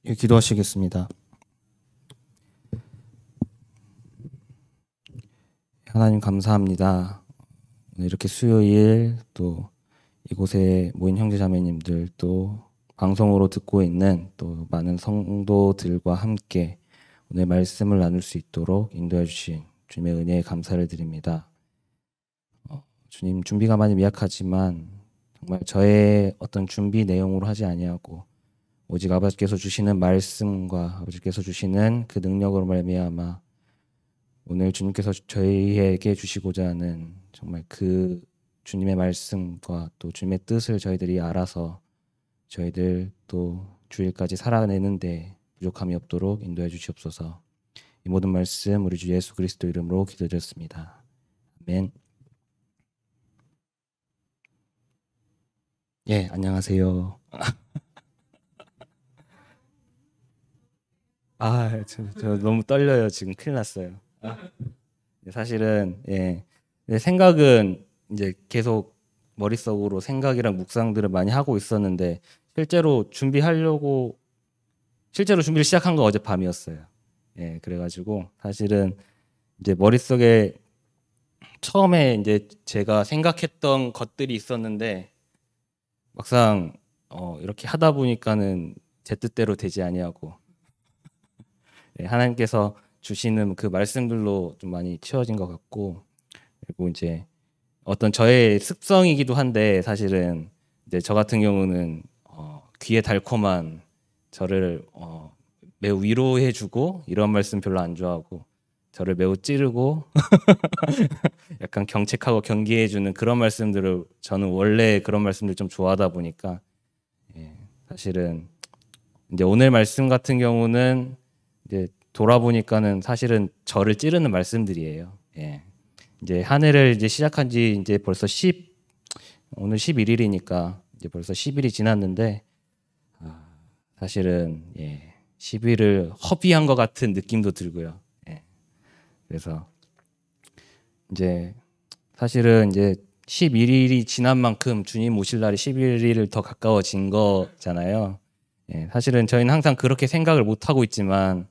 예, 기도하시겠습니다. 하나님 감사합니다. 오늘 이렇게 수요일 또 이곳에 모인 형제자매님들 또 방송으로 듣고 있는 또 많은 성도들과 함께 오늘 말씀을 나눌 수 있도록 인도해 주신 주님의 은혜에 감사를 드립니다. 주님, 준비가 많이 미약하지만 정말 저의 어떤 준비 내용으로 하지 아니하고 오직 아버지께서 주시는 말씀과 아버지께서 주시는 그 능력으로 말미암아 오늘 주님께서 저희에게 주시고자 하는 정말 그 주님의 말씀과 또 주님의 뜻을 저희들이 알아서 저희들 또 주일까지 살아내는데 부족함이 없도록 인도해 주시옵소서. 이 모든 말씀 우리 주 예수 그리스도 이름으로 기도드렸습니다. 아멘. 예, 안녕하세요. 저 너무 떨려요. 지금 큰일 났어요. 사실은 내 생각은 이제 계속 머릿속으로 생각이랑 묵상들을 많이 하고 있었는데 실제로 준비를 시작한 거 어젯밤이었어요. 그래가지고 사실은 이제 머릿속에 처음에 이제 제가 생각했던 것들이 있었는데 막상 이렇게 하다 보니까는 제 뜻대로 되지 아니하고 하나님께서 주시는 그 말씀들로 좀 많이 채워진 것 같고, 그리고 이제 어떤 저의 습성이기도 한데 사실은 이제 저 같은 경우는 귀에 달콤한 저를 매우 위로해주고 이런 말씀 별로 안 좋아하고 저를 매우 찌르고 약간 경책하고 경계해주는 그런 말씀들을 저는 원래 그런 말씀들 좀 좋아하다 보니까 사실은 이제 오늘 말씀 같은 경우는 이제 돌아보니까는 사실은 저를 찌르는 말씀들이에요. 이제 한 해를 이제 시작한 지 이제 벌써 오늘 11일이니까 이제 벌써 10일이 지났는데 사실은 10일을 허비한 것 같은 느낌도 들고요. 그래서 이제 사실은 이제 11일이 지난 만큼 주님 오실 날이 11일을 더 가까워진 거잖아요. 사실은 저희는 항상 그렇게 생각을 못 하고 있지만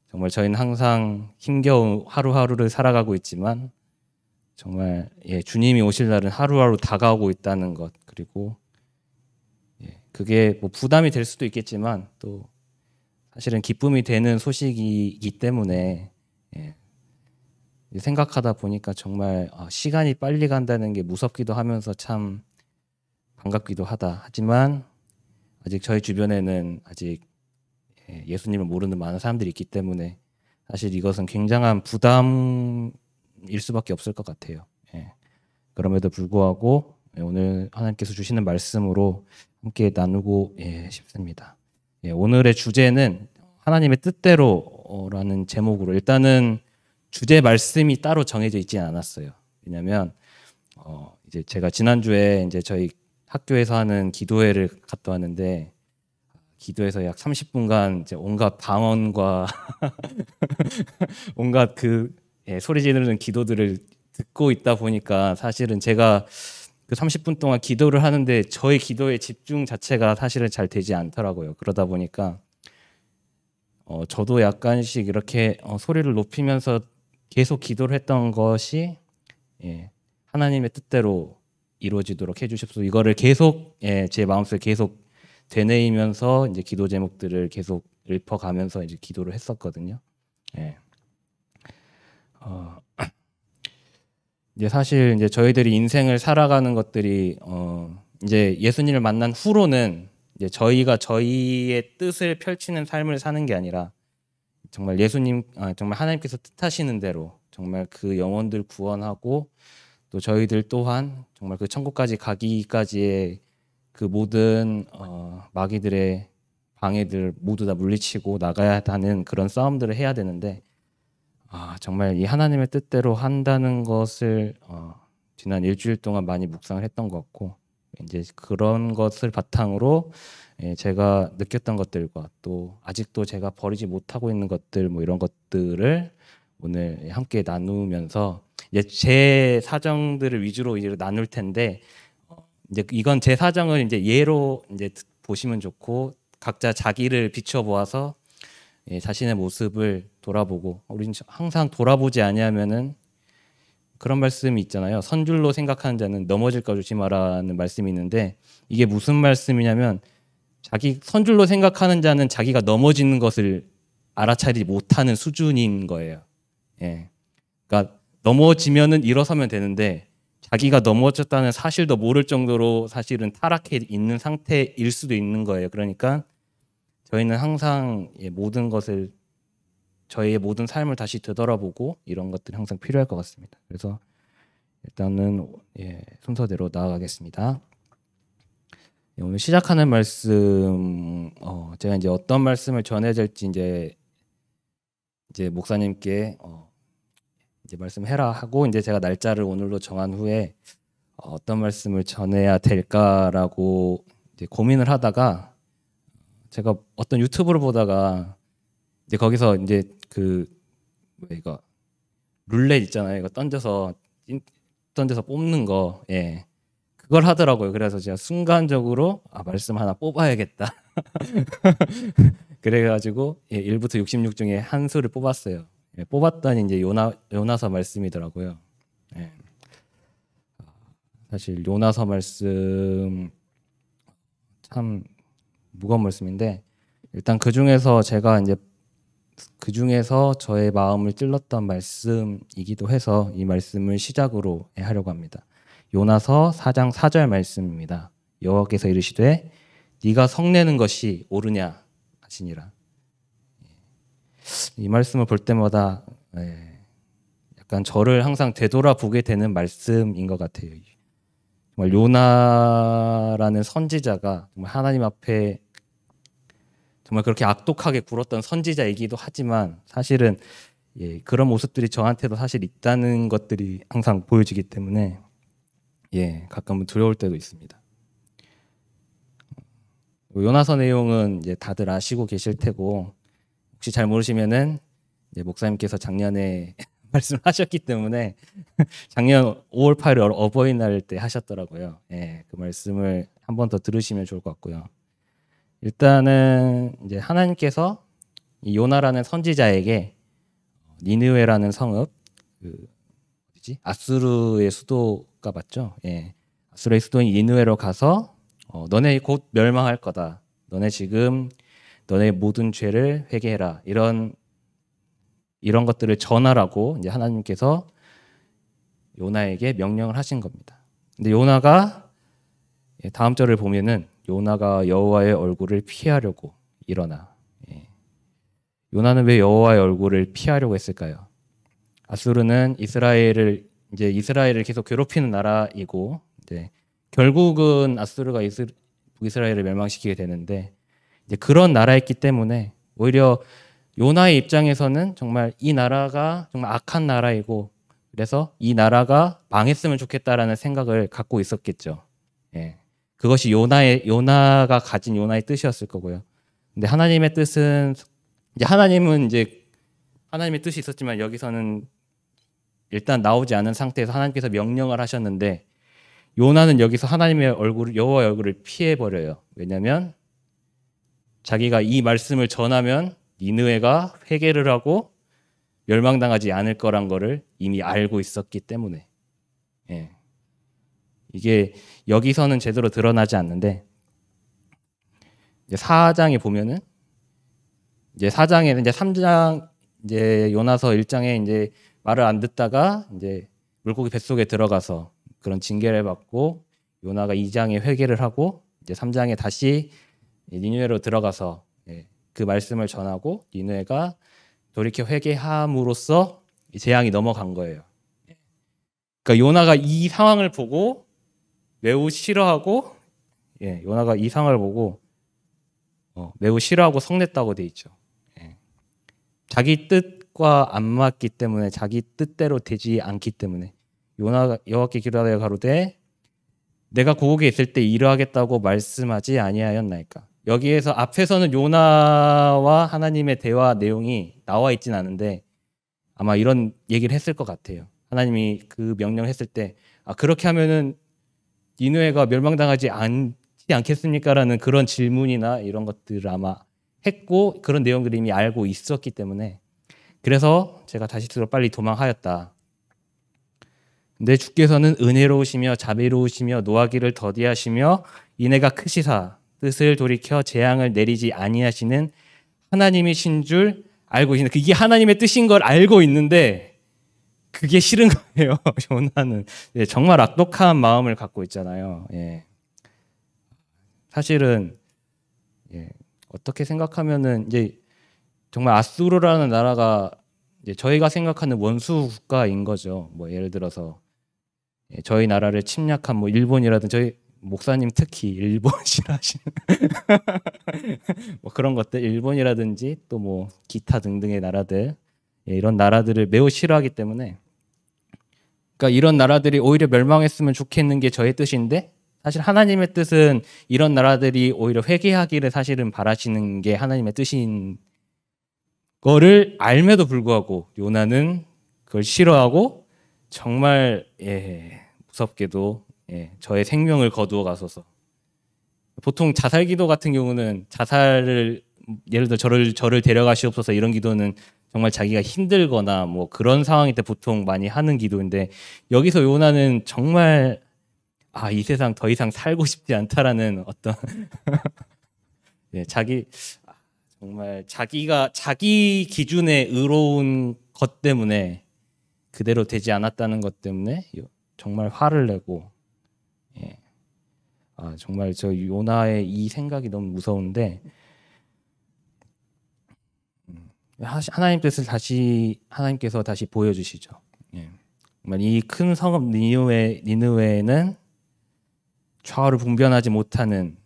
정말 저희는 항상 힘겨운 하루하루를 살아가고 있지만 정말 주님이 오실 날은 하루하루 다가오고 있다는 것, 그리고 그게 뭐 부담이 될 수도 있겠지만 또 사실은 기쁨이 되는 소식이기 때문에 생각하다 보니까 정말 시간이 빨리 간다는 게 무섭기도 하면서 참 반갑기도 하다. 하지만 아직 저희 주변에는 아직 예수님을 모르는 많은 사람들이 있기 때문에 사실 이것은 굉장한 부담일 수밖에 없을 것 같아요. 그럼에도 불구하고 오늘 하나님께서 주시는 말씀으로 함께 나누고 싶습니다. 오늘의 주제는 하나님의 뜻대로라는 제목으로, 일단은 주제 말씀이 따로 정해져 있지 않았어요. 왜냐하면 이제 제가 지난주에 이제 저희 학교에서 하는 기도회를 갔다 왔는데 기도에서 약 30분간 이제 온갖 방언과 온갖 소리 지르는 기도들을 듣고 있다 보니까 사실은 제가 그 30분 동안 기도를 하는데 저의 기도의 집중 자체가 사실은 잘 되지 않더라고요. 그러다 보니까 저도 약간씩 이렇게 소리를 높이면서 계속 기도를 했던 것이 하나님의 뜻대로 이루어지도록 해주십시오. 이거를 계속 제 마음속에 계속 되뇌이면서 이제 기도 제목들을 계속 읊어가면서 이제 기도를 했었거든요. 이제 사실 이제 저희들이 인생을 살아가는 것들이 이제 예수님을 만난 후로는 이제 저희가 저희의 뜻을 펼치는 삶을 사는 게 아니라 정말 정말 하나님께서 뜻하시는 대로 정말 그 영혼들 구원하고 또 저희들 또한 정말 그 천국까지 가기까지의 그 모든 마귀들의 방해들 모두 다 물리치고 나가야 하는 그런 싸움들을 해야 되는데 정말 이 하나님의 뜻대로 한다는 것을 지난 일주일 동안 많이 묵상을 했던 것 같고 이제 그런 것을 바탕으로 제가 느꼈던 것들과 또 아직도 제가 버리지 못하고 있는 것들 뭐 이런 것들을 오늘 함께 나누면서 이제 제 사정들을 위주로 이제 나눌 텐데 이제 이건 제 사정을 이제 예로 이제 보시면 좋고 각자 자기를 비춰보아서 자신의 모습을 돌아보고, 우리는 항상 돌아보지 아니하면은 그런 말씀이 있잖아요. 선줄로 생각하는 자는 넘어질까 조심하라는 말씀이 있는데, 이게 무슨 말씀이냐면 자기 선줄로 생각하는 자는 자기가 넘어지는 것을 알아차리지 못하는 수준인 거예요. 예. 그러니까 넘어지면은 일어서면 되는데 자기가 넘어졌다는 사실도 모를 정도로 사실은 타락해 있는 상태일 수도 있는 거예요. 그러니까 저희는 항상 모든 것을, 저희의 모든 삶을 다시 되돌아보고 이런 것들이 항상 필요할 것 같습니다. 그래서 일단은 순서대로 나아가겠습니다. 오늘 시작하는 말씀, 제가 이제 어떤 말씀을 전해야 될지 이제 목사님께 이제 말씀해라 하고, 이제 제가 날짜를 오늘로 정한 후에 어떤 말씀을 전해야 될까라고 이제 고민을 하다가, 제가 어떤 유튜브를 보다가 이제 거기서 이제 이거 룰렛 있잖아요. 이거 던져서 뽑는 거, 그걸 하더라고요. 그래서 제가 순간적으로 말씀 하나 뽑아야겠다. 그래가지고 1부터 66 중에 한 수를 뽑았어요. 뽑았더니 이제 요나서 말씀이더라고요. 사실 요나서 말씀 참 무거운 말씀인데, 일단 그 중에서 저의 마음을 찔렀던 말씀이기도 해서 이 말씀을 시작으로 하려고 합니다. 요나서 4장 4절 말씀입니다. 여호와께서 이르시되 네가 성내는 것이 옳으냐 하시니라. 이 말씀을 볼 때마다 약간 저를 항상 되돌아보게 되는 말씀인 것 같아요. 정말 요나라는 선지자가 정말 하나님 앞에 정말 그렇게 악독하게 굴었던 선지자이기도 하지만, 사실은 그런 모습들이 저한테도 사실 있다는 것들이 항상 보여지기 때문에 가끔은 두려울 때도 있습니다. 요나서 내용은 이제 다들 아시고 계실 테고, 혹시 잘 모르시면은 목사님께서 작년에 말씀하셨기 때문에 작년 5월 8일 어버이날 때 하셨더라고요. 그 말씀을 한 번 더 들으시면 좋을 것 같고요. 일단은 이제 하나님께서 이 요나라는 선지자에게 니느웨라는 성읍, 아수르의 수도가 맞죠? 아수르의 수도인 니느웨로 가서 너네 곧 멸망할 거다. 너네 지금 너네 모든 죄를 회개해라. 이런 것들을 전하라고 이제 하나님께서 요나에게 명령을 하신 겁니다. 근데 요나가 다음 절을 보면은 요나가 여호와의 얼굴을 피하려고 일어나. 요나는 왜 여호와의 얼굴을 피하려고 했을까요? 아수르는 이스라엘을 계속 괴롭히는 나라이고, 이제 결국은 아수르가 북이스라엘을 멸망시키게 되는데, 이제 그런 나라였기 때문에 오히려 요나의 입장에서는 정말 이 나라가 정말 악한 나라이고, 그래서 이 나라가 망했으면 좋겠다라는 생각을 갖고 있었겠죠. 그것이 요나가 가진 요나의 뜻이었을 거고요. 근데 하나님의 뜻은, 하나님의 뜻이 있었지만 여기서는 일단 나오지 않은 상태에서 하나님께서 명령을 하셨는데, 요나는 여기서 여호와의 얼굴을 피해 버려요. 왜냐하면 자기가 이 말씀을 전하면 니느웨가 회개를 하고 멸망당하지 않을 거란 거를 이미 알고 있었기 때문에. 이게 여기서는 제대로 드러나지 않는데, 이제 4장에 보면은, 이제 4장에는 이제 3장 요나서 1장에 이제 말을 안 듣다가 이제 물고기 뱃속에 들어가서 그런 징계를 받고, 요나가 2장에 회개를 하고 이제 3장에 다시 니느웨로 들어가서 그 말씀을 전하고 니느웨가 돌이켜 회개함으로써 재앙이 넘어간 거예요. 그러니까 요나가 이 상황을 보고 매우 싫어하고, 요나가 이 상황을 보고 매우 싫어하고 성냈다고 돼 있죠. 자기 뜻과 안 맞기 때문에, 자기 뜻대로 되지 않기 때문에 요나가 여호와께 기도하여 가로되 내가 고국에 있을 때 이러하겠다고 말씀하지 아니하였나이까. 여기에서 앞에서는 요나와 하나님의 대화 내용이 나와 있진 않은데 아마 이런 얘기를 했을 것 같아요. 하나님이 그 명령을 했을 때 그렇게 하면은 니느웨가 멸망당하지 않겠습니까라는 그런 질문이나 이런 것들을 아마 했고 그런 내용들을 이미 알고 있었기 때문에 그래서 제가 다시스로 빨리 도망하였다. 근데 주께서는 은혜로우시며 자비로우시며 노하기를 더디하시며 인애가 크시사 뜻을 돌이켜 재앙을 내리지 아니하시는 하나님이신 줄 알고 있는 이게 하나님의 뜻인 걸 알고 있는데 그게 싫은 거예요. 요나는 정말 악독한 마음을 갖고 있잖아요. 사실은 어떻게 생각하면은 이제 정말 아수르라는 나라가 이제 저희가 생각하는 원수 국가인 거죠. 뭐 예를 들어서 저희 나라를 침략한 뭐 일본이라든 저희 목사님 특히 일본 싫어하시는 뭐 그런 것들 일본이라든지 또 뭐 기타 등등의 나라들 이런 나라들을 매우 싫어하기 때문에 그러니까 이런 나라들이 오히려 멸망했으면 좋겠는 게 저의 뜻인데 사실 하나님의 뜻은 이런 나라들이 오히려 회개하기를 사실은 바라시는 게 하나님의 뜻인 거를 알매도 불구하고 요나는 그걸 싫어하고 정말 무섭게도 저의 생명을 거두어 가소서. 보통 자살 기도 같은 경우는 자살을 예를 들어 저를 데려가시옵소서 이런 기도는 정말 자기가 힘들거나 뭐 그런 상황일 때 보통 많이 하는 기도인데 여기서 요나는 정말 이 세상 더 이상 살고 싶지 않다라는 어떤 정말 자기 기준에 의로운 것 때문에 그대로 되지 않았다는 것 때문에 정말 화를 내고 정말 저 요나의 이 생각이 너무 무서운데 하나님 뜻을 하나님께서 다시 보여주시죠. 정말 이 큰 성읍 니느웨에는 좌우를 분별하지 못하는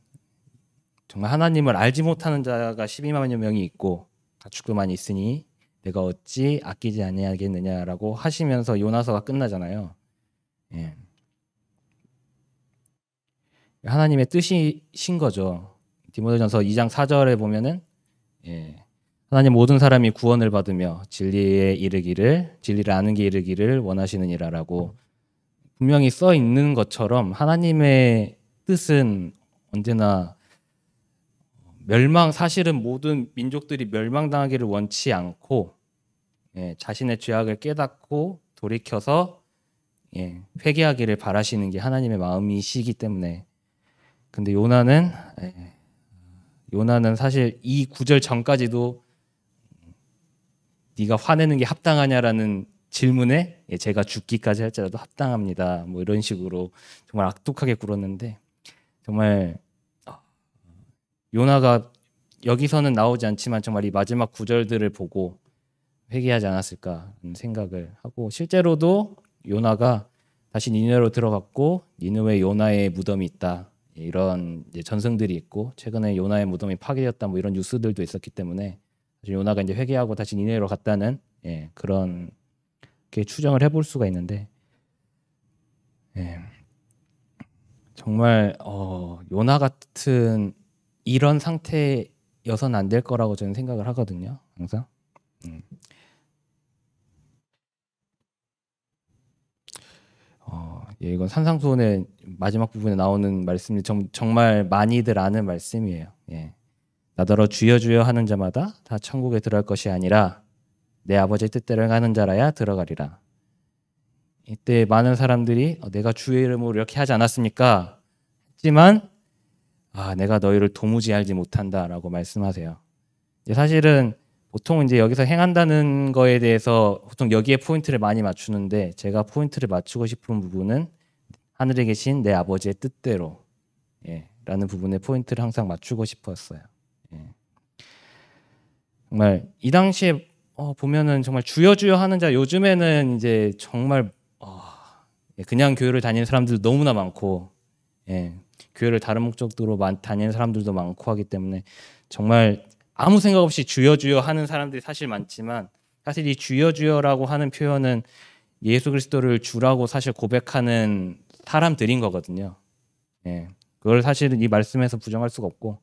정말 하나님을 알지 못하는 자가 12만여 명이 있고 가축도만 있으니 내가 어찌 아끼지 아니하겠느냐라고 하시면서 요나서가 끝나잖아요. 하나님의 뜻이신 거죠. 디모데전서 2장 4절에 보면은 하나님 모든 사람이 구원을 받으며 진리를 아는 게 이르기를 원하시느니라라고 분명히 써 있는 것처럼 하나님의 뜻은 언제나 사실은 모든 민족들이 멸망당하기를 원치 않고 자신의 죄악을 깨닫고 돌이켜서 회개하기를 바라시는 게 하나님의 마음이시기 때문에 근데 요나는 사실 이 구절 전까지도 네가 화내는 게 합당하냐라는 질문에 제가 죽기까지 할지라도 합당합니다. 뭐 이런 식으로 정말 악독하게 굴었는데 정말 요나가 여기서는 나오지 않지만 정말 이 마지막 구절들을 보고 회개하지 않았을까 하는 생각을 하고 실제로도 요나가 다시 니느웨로 들어갔고 니느웨에 요나의 무덤이 있다. 이런 전승들이 있고 최근에 요나의 무덤이 파괴되었다 뭐 이런 뉴스들도 있었기 때문에 요나가 이제 회개하고 다시 니느웨로 갔다는 그런 게 추정을 해볼 수가 있는데 정말 요나 같은 이런 상태여서는 안 될 거라고 저는 생각을 하거든요. 항상. 이건 산상수훈의 마지막 부분에 나오는 말씀이 정말 많이들 아는 말씀이에요. 나더러 주여 주여 하는 자마다 다 천국에 들어갈 것이 아니라 내 아버지의 뜻대로 하는 자라야 들어가리라. 이때 많은 사람들이 내가 주의 이름으로 이렇게 하지 않았습니까? 했지만 내가 너희를 도무지 알지 못한다라고 말씀하세요. 사실은 보통 이제 여기서 행한다는 거에 대해서 보통 여기에 포인트를 많이 맞추는데 제가 포인트를 맞추고 싶은 부분은 하늘에 계신 내 아버지의 뜻대로 라는 부분에 포인트를 항상 맞추고 싶었어요. 정말 이 당시에 보면은 정말 주여 주여 하는 자 요즘에는 이제 정말 그냥 교회를 다니는 사람들도 너무나 많고 교회를 다른 목적으로 다니는 사람들도 많고 하기 때문에 정말 아무 생각 없이 주여 주여 하는 사람들이 사실 많지만 사실 이 주여 주여라고 하는 표현은 예수 그리스도를 주라고 사실 고백하는 사람들인 거거든요. 그걸 사실은 이 말씀에서 부정할 수가 없고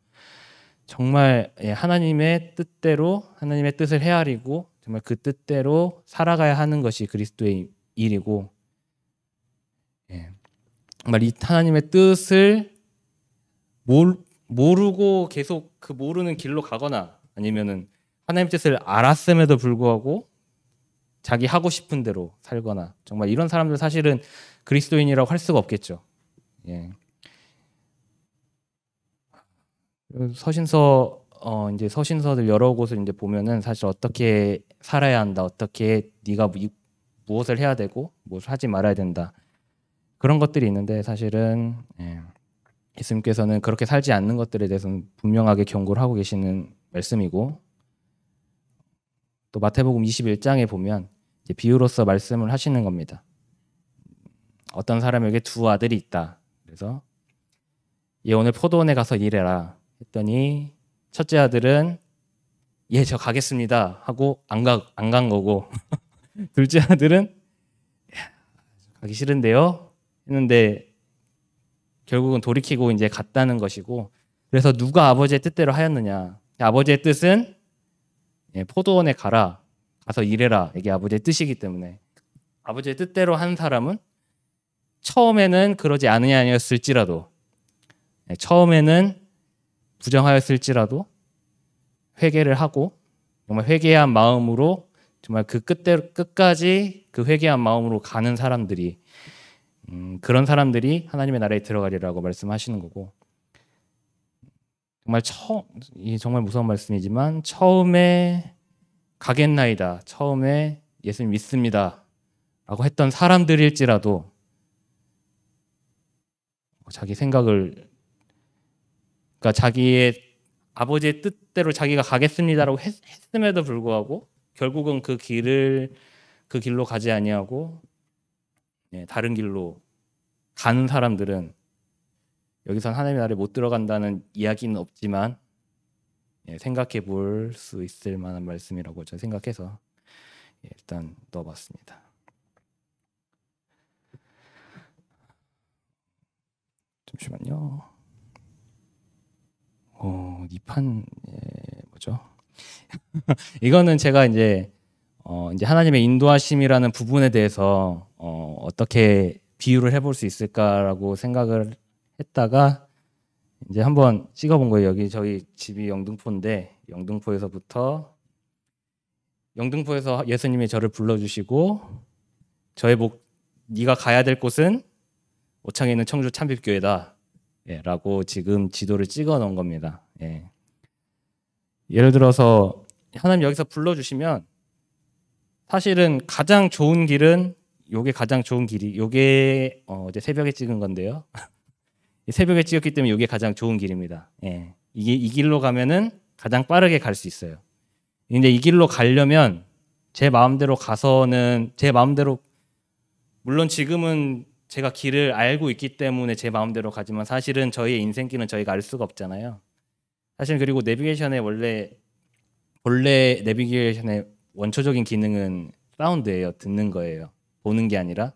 정말 하나님의 뜻대로 하나님의 뜻을 헤아리고 정말 그 뜻대로 살아가야 하는 것이 그리스도의 일이고 정말 이 하나님의 뜻을 모르고 계속 그 모르는 길로 가거나 아니면은 하나님 뜻을 알았음에도 불구하고 자기 하고 싶은 대로 살거나 정말 이런 사람들 사실은 그리스도인이라고 할 수가 없겠죠. 예. 서신서 이제 서신서들 여러 곳을 이제 보면은 사실 어떻게 살아야 한다, 어떻게 네가 무엇을 해야 되고 무엇을 하지 말아야 된다 그런 것들이 있는데 사실은 예수님께서는 그렇게 살지 않는 것들에 대해서는 분명하게 경고를 하고 계시는 말씀이고 또 마태복음 21장에 보면 이제 비유로서 말씀을 하시는 겁니다. 어떤 사람에게 두 아들이 있다. 그래서 얘 오늘 포도원에 가서 일해라 했더니 첫째 아들은 예, 저 가겠습니다 하고 안 간 거고 둘째 아들은 가기 싫은데요 했는데 결국은 돌이키고 이제 갔다는 것이고 그래서 누가 아버지의 뜻대로 하였느냐 아버지의 뜻은 포도원에 가서 일해라 이게 아버지의 뜻이기 때문에 아버지의 뜻대로 한 사람은 처음에는 그러지 않으냐였을지라도 처음에는 부정하였을지라도 회개를 하고 정말 회개한 마음으로 정말 그 끝까지 그 회개한 마음으로 가는 사람들이 그런 사람들이 하나님의 나라에 들어가리라고 말씀하시는 거고 정말 정말 무서운 말씀이지만 처음에 가겠나이다 처음에 예수님 믿습니다 라고 했던 사람들일지라도 자기 생각을 그러니까 자기의 아버지의 뜻대로 자기가 가겠습니다라고 했음에도 불구하고 결국은 그 길로 가지 아니하고 다른 길로 가는 사람들은 여기선 하나님의 나라에 못 들어간다는 이야기는 없지만 생각해 볼 수 있을 만한 말씀이라고 저는 생각해서 일단 넣어봤습니다. 잠시만요. 이 판 뭐죠? 이거는 제가 이제 하나님의 인도하심이라는 부분에 대해서 어떻게 비유를 해볼 수 있을까라고 생각을 했다가 이제 한번 찍어본 거예요. 여기 저희 집이 영등포인데 영등포에서 예수님이 저를 불러주시고 네가 가야 될 곳은 오창에 있는 청주 참빛교회다. 라고 지금 지도를 찍어 놓은 겁니다. 예를 들어서 하나님 여기서 불러주시면 사실은 가장 좋은 길은 요게 가장 좋은 길이 요게 어제 새벽에 찍은 건데요. 새벽에 찍었기 때문에 요게 가장 좋은 길입니다. 이게 이 길로 가면은 가장 빠르게 갈 수 있어요. 근데 이 길로 가려면 제 마음대로 가서는 제 마음대로 물론 지금은 제가 길을 알고 있기 때문에 제 마음대로 가지만 사실은 저희의 인생길은 저희가 알 수가 없잖아요. 사실 그리고 내비게이션의 본래 내비게이션의 원초적인 기능은 사운드예요. 듣는 거예요. 보는 게 아니라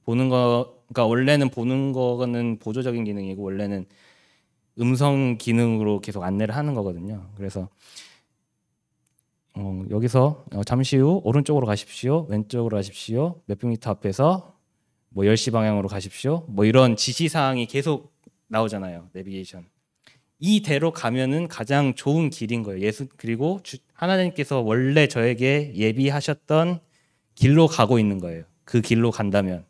그러니까 원래는 보는 거는 보조적인 기능이고 원래는 음성 기능으로 계속 안내를 하는 거거든요. 그래서 여기서 잠시 후 오른쪽으로 가십시오. 왼쪽으로 가십시오. 몇 미터 앞에서 뭐 10시 방향으로 가십시오. 뭐 이런 지시사항이 계속 나오잖아요. 내비게이션. 이대로 가면은 가장 좋은 길인 거예요. 그리고 하나님께서 원래 저에게 예비하셨던 길로 가고 있는 거예요. 그 길로 간다면.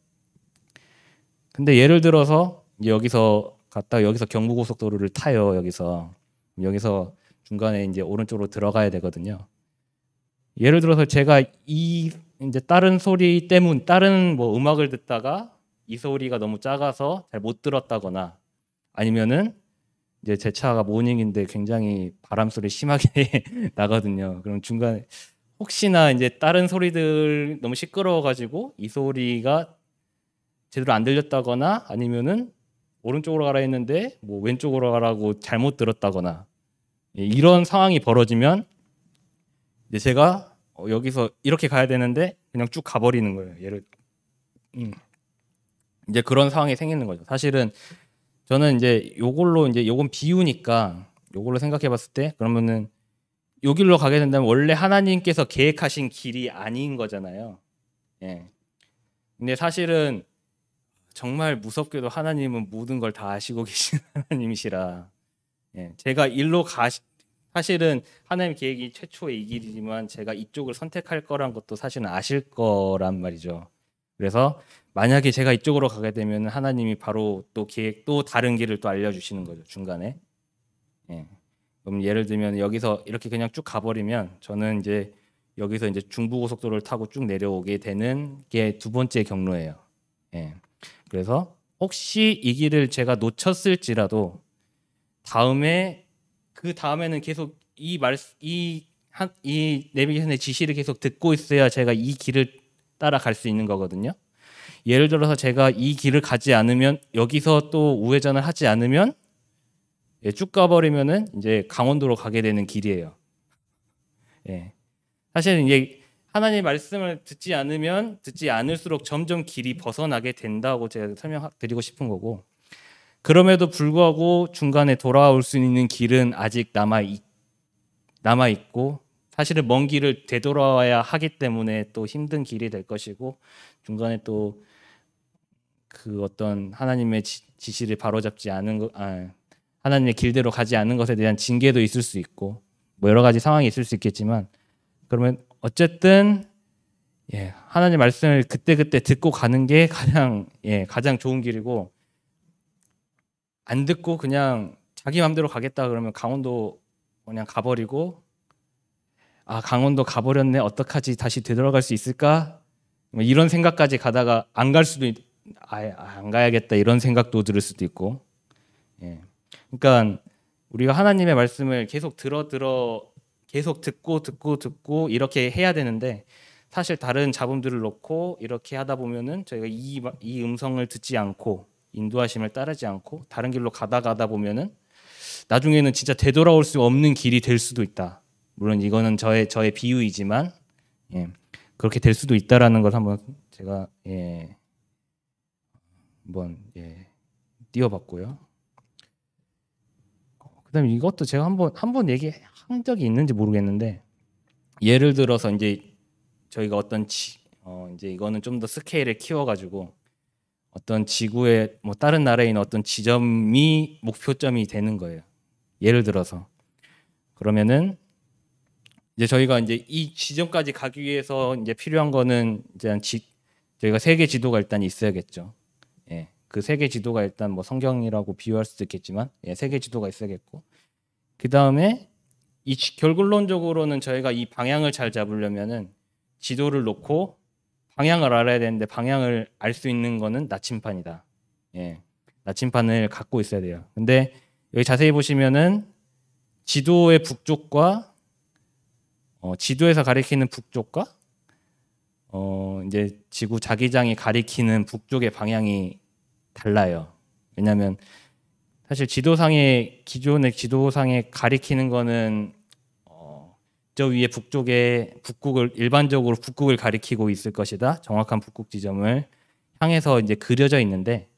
근데 예를 들어서 여기서 갔다 여기서 경부고속도로를 타요. 여기서 중간에 이제 오른쪽으로 들어가야 되거든요. 예를 들어서 제가 이제 다른 뭐 음악을 듣다가 이 소리가 너무 작아서 잘 못 들었다거나 아니면은 이제 제 차가 모닝인데 굉장히 바람 소리 심하게 나거든요. 그럼 중간에 혹시나 이제 다른 소리들 너무 시끄러워 가지고 이 소리가 제대로 안 들렸다거나 아니면은 오른쪽으로 가라 했는데 뭐 왼쪽으로 가라고 잘못 들었다거나 이런 상황이 벌어지면 이제 제가 여기서 이렇게 가야 되는데 그냥 쭉 가버리는 거예요. 이제 그런 상황이 생기는 거죠. 사실은 저는 이제 요건 비유니까 요걸로 생각해봤을 때 그러면은 요 길로 가게 된다면 원래 하나님께서 계획하신 길이 아닌 거잖아요. 근데 사실은 정말 무섭게도 하나님은 모든 걸 다 아시고 계신 하나님이시라. 예, 제가 사실은 하나님 계획이 최초의 이 길이지만 제가 이쪽을 선택할 거란 것도 사실은 아실 거란 말이죠. 그래서 만약에 제가 이쪽으로 가게 되면 하나님이 바로 또 또 다른 길을 또 알려주시는 거죠, 중간에. 예. 그럼 예를 들면 여기서 이렇게 그냥 쭉 가버리면 저는 이제 여기서 이제 중부고속도로를 타고 쭉 내려오게 되는 게 두 번째 경로예요. 예. 그래서 혹시 이 길을 제가 놓쳤을지라도 그 다음에는 계속 이 내비게이션의 지시를 계속 듣고 있어야 제가 이 길을 따라갈 수 있는 거거든요. 예를 들어서 제가 이 길을 가지 않으면, 여기서 또 우회전을 하지 않으면 쭉 가버리면은 이제 강원도로 가게 되는 길이에요. 예. 사실은 이제 하나님의 말씀을 듣지 않을수록 점점 길이 벗어나게 된다고 제가 설명드리고 싶은 거고, 그럼에도 불구하고 중간에 돌아올 수 있는 길은 아직 남아 있고, 사실은 먼 길을 되돌아와야 하기 때문에 또 힘든 길이 될 것이고, 중간에 또 그 어떤 하나님의 지시를 바로잡지 않은 것, 하나님의 길대로 가지 않는 것에 대한 징계도 있을 수 있고, 뭐 여러 가지 상황이 있을 수 있겠지만, 그러면 어쨌든 하나님 말씀을 그때그때 듣고 가는 게 가장 좋은 길이고, 안 듣고 그냥 자기 마음대로 가겠다 그러면 강원도 그냥 가버리고, 강원도 가버렸네, 어떡하지, 다시 되돌아갈 수 있을까, 뭐 이런 생각까지 가다가 안 가야겠다 이런 생각도 들을 수도 있고. 그러니까 우리가 하나님의 말씀을 계속 계속 듣고 이렇게 해야 되는데, 사실 다른 잡음들을 놓고 이렇게 하다 보면은 저희가 이 음성을 듣지 않고 인도하심을 따르지 않고 다른 길로 가다 보면은 나중에는 진짜 되돌아올 수 없는 길이 될 수도 있다. 물론 이거는 저의 비유이지만 그렇게 될 수도 있다라는 걸 한번 제가 한번 띄워봤고요. 그다음에 이것도 제가 한번 얘기한 적이 있는지 모르겠는데, 예를 들어서 이제 저희가 이제 이거는 좀 더 스케일을 키워가지고 어떤 지구의 뭐 다른 나라에 있는 어떤 지점이 목표점이 되는 거예요. 예를 들어서 그러면은 이제 저희가 이제 이 지점까지 가기 위해서 이제 필요한 거는 이제 저희가 세계 지도가 일단 있어야겠죠. 그 세계 지도가 일단 뭐 성경이라고 비유할 수도 있겠지만 세계 지도가 있어야겠고, 그 다음에 결론적으로는 저희가 이 방향을 잘 잡으려면은 지도를 놓고 방향을 알아야 되는데, 방향을 알 수 있는 거는 나침판이다. 나침판을 갖고 있어야 돼요. 근데 여기 자세히 보시면은 지도의 북쪽과 지도에서 가리키는 북쪽과 이제 지구 자기장이 가리키는 북쪽의 방향이 달라요. 왜냐하면 사실 기존의 지도상에 가리키는 거는 저 위에 일반적으로 북극을 가리키고 있을 것이다. 정확한 북극 지점을 향해서 이제 그려져 있는데,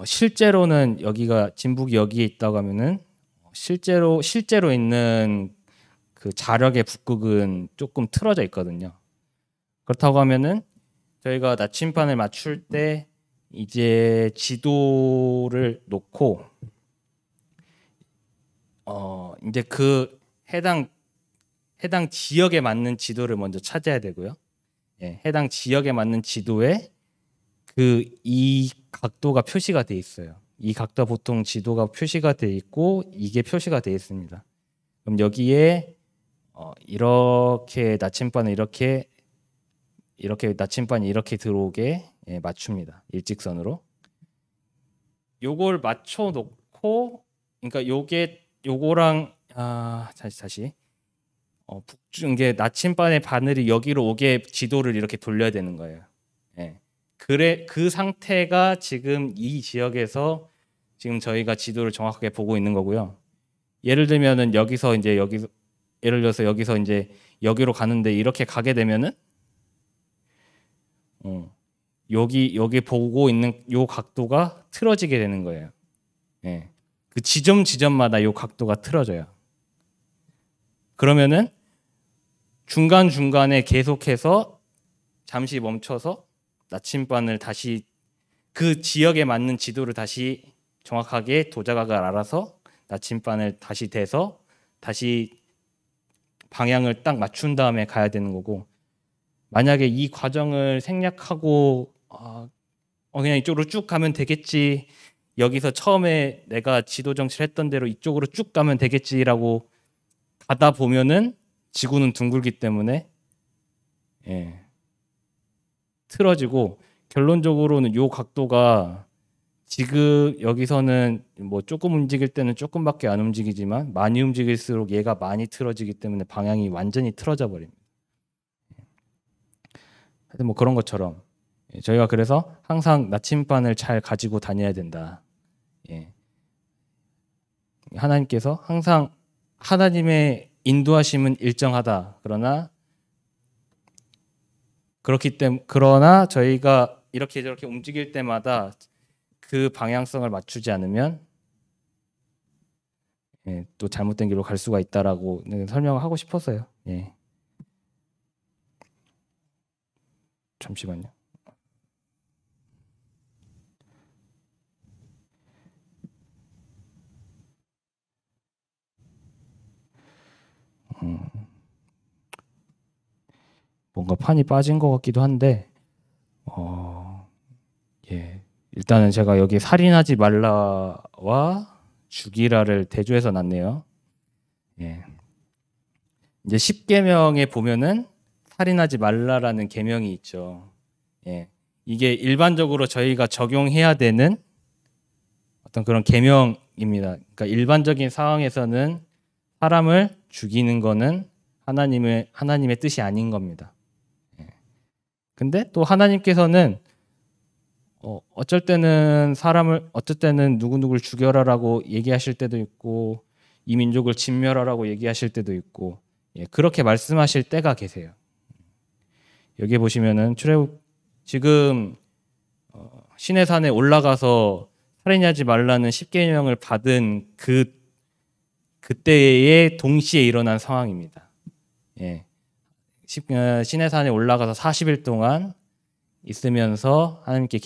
실제로는 여기가 진북이 여기에 있다고 하면은 실제로 있는 그 자력의 북극은 조금 틀어져 있거든요. 그렇다고 하면은 저희가 나침판을 맞출 때 이제 지도를 놓고 이제 그 해당 지역에 맞는 지도를 먼저 찾아야 되고요. 해당 지역에 맞는 지도에 이 각도가 표시가 돼 있어요. 이 각도가 보통 지도가 표시가 돼 있고 이게 표시가 돼 있습니다. 그럼 여기에 이렇게 나침반을 이렇게 나침반이 이렇게 들어오게 맞춥니다. 일직선으로. 요걸 맞춰 놓고, 그러니까 요거랑 다시 북중계 나침반의 바늘이 여기로 오게 지도를 이렇게 돌려야 되는 거예요. 그 상태가 지금 이 지역에서 지금 저희가 지도를 정확하게 보고 있는 거고요. 예를 들면은 예를 들어서 여기서 이제 여기로 가는데 이렇게 가게 되면은 여기 보고 있는 요 각도가 틀어지게 되는 거예요. 그 지점마다 요 각도가 틀어져요. 그러면은 중간중간에 계속해서 잠시 멈춰서 나침반을 다시 그 지역에 맞는 지도를 다시 정확하게 도자가가 알아서 나침반을 다시 대서 다시 방향을 딱 맞춘 다음에 가야 되는 거고, 만약에 이 과정을 생략하고 그냥 이쪽으로 쭉 가면 되겠지, 여기서 처음에 내가 지도 정치를 했던 대로 이쪽으로 쭉 가면 되겠지라고 가다 보면은 지구는 둥글기 때문에 틀어지고, 결론적으로는 요 각도가 지금 여기서는 뭐 조금 움직일 때는 조금밖에 안 움직이지만 많이 움직일수록 얘가 많이 틀어지기 때문에 방향이 완전히 틀어져 버립니다. 하여튼 뭐 그런 것처럼 저희가 그래서 항상 나침반을 잘 가지고 다녀야 된다. 하나님께서 항상 하나님의 인도하심은 일정하다. 그러나 저희가 이렇게 저렇게 움직일 때마다 그 방향성을 맞추지 않으면 또 잘못된 길로 갈 수가 있다라고 설명을 하고 싶었어요. 잠시만요. 뭔가 판이 빠진 것 같기도 한데, 일단은 제가 여기 살인하지 말라와 죽이라를 대조해서 놨네요. 이제 10계명에 보면은 살인하지 말라라는 계명이 있죠. 이게 일반적으로 저희가 적용해야 되는 어떤 그런 계명입니다. 그러니까 일반적인 상황에서는 사람을 죽이는 거는 하나님의 뜻이 아닌 겁니다. 근데 또 하나님께서는 어쩔 때는 누구누구를 죽여라라고 얘기하실 때도 있고, 이 민족을 진멸하라고 얘기하실 때도 있고, 그렇게 말씀하실 때가 계세요. 여기 보시면은 지금 시내산에 올라가서 살인하지 말라는 10계명을 받은 그때에 동시에 일어난 상황입니다. 시내산에 올라가서 40일 동안 있으면서 하나님께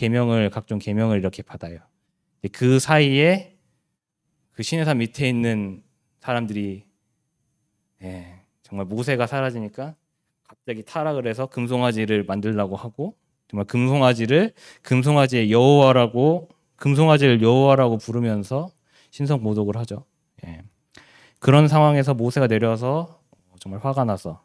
각종 계명을 이렇게 받아요. 그 사이에 그 시내산 밑에 있는 사람들이 정말 모세가 사라지니까 갑자기 타락을 해서 금송아지를 만들려고 하고, 정말 금송아지를 여호와라고 부르면서 신성 모독을 하죠. 그런 상황에서 모세가 내려와서 정말 화가 나서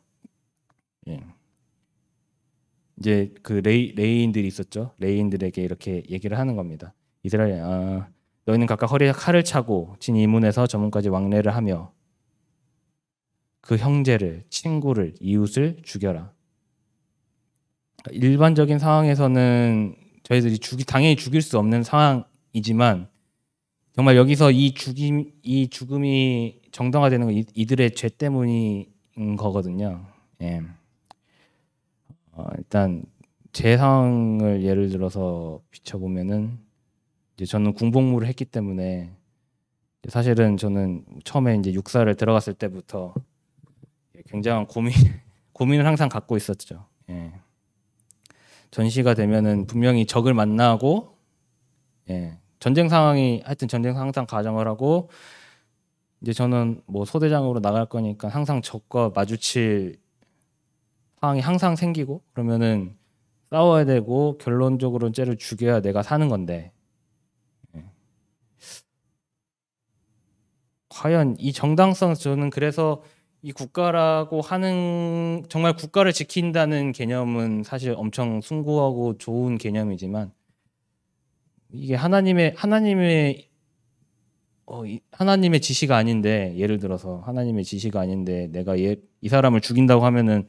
이제 그 레위인들이 있었죠. 레위인들에게 이렇게 얘기를 하는 겁니다. 이스라엘, 너희는 각각 허리에 칼을 차고 진 이문에서 저 문까지 왕래를 하며 그 형제를, 친구를, 이웃을 죽여라. 일반적인 상황에서는 저희들이 당연히 죽일 수 없는 상황이지만, 정말 여기서 이 죽음이 정당화되는 건 이들의 죄 때문인 거거든요. 일단 제 상황을 예를 들어서 비춰보면은, 이제 저는 군복무를 했기 때문에 사실은 저는 처음에 이제 육사를 들어갔을 때부터 굉장한 고민을 항상 갖고 있었죠. 전시가 되면은 분명히 적을 만나고, 전쟁 상황이 하여튼 전쟁 항상 가정을 하고, 이제 저는 뭐 소대장으로 나갈 거니까 항상 적과 마주칠 상황이 항상 생기고, 그러면은 싸워야 되고 결론적으로는 쟤를 죽여야 내가 사는 건데, 과연 이 정당성, 저는 그래서 이 국가라고 하는, 정말 국가를 지킨다는 개념은 사실 엄청 숭고하고 좋은 개념이지만, 이게 하나님의 지시가 아닌데, 예를 들어서 하나님의 지시가 아닌데 내가 이 사람을 죽인다고 하면은,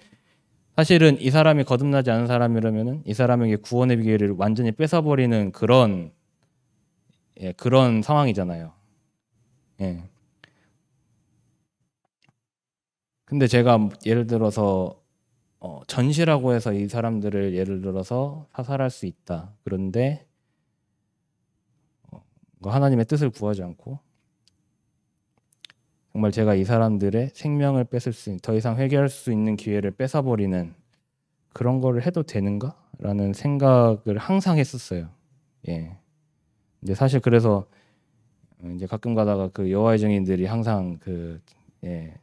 사실은 이 사람이 거듭나지 않은 사람이라면은 이 사람에게 구원의 기회를 완전히 뺏어버리는 그런 상황이잖아요. 근데 제가 예를 들어서 전시라고 해서 이 사람들을 예를 들어서 사살할 수 있다. 그런데 하나님의 뜻을 구하지 않고 정말 제가 이 사람들의 생명을 더 이상 회개할 수 있는 기회를 뺏어버리는 그런 거를 해도 되는가라는 생각을 항상 했었어요. 예. 이제 사실 그래서 이제 가끔 가다가 그 여호와의 증인들이 항상 그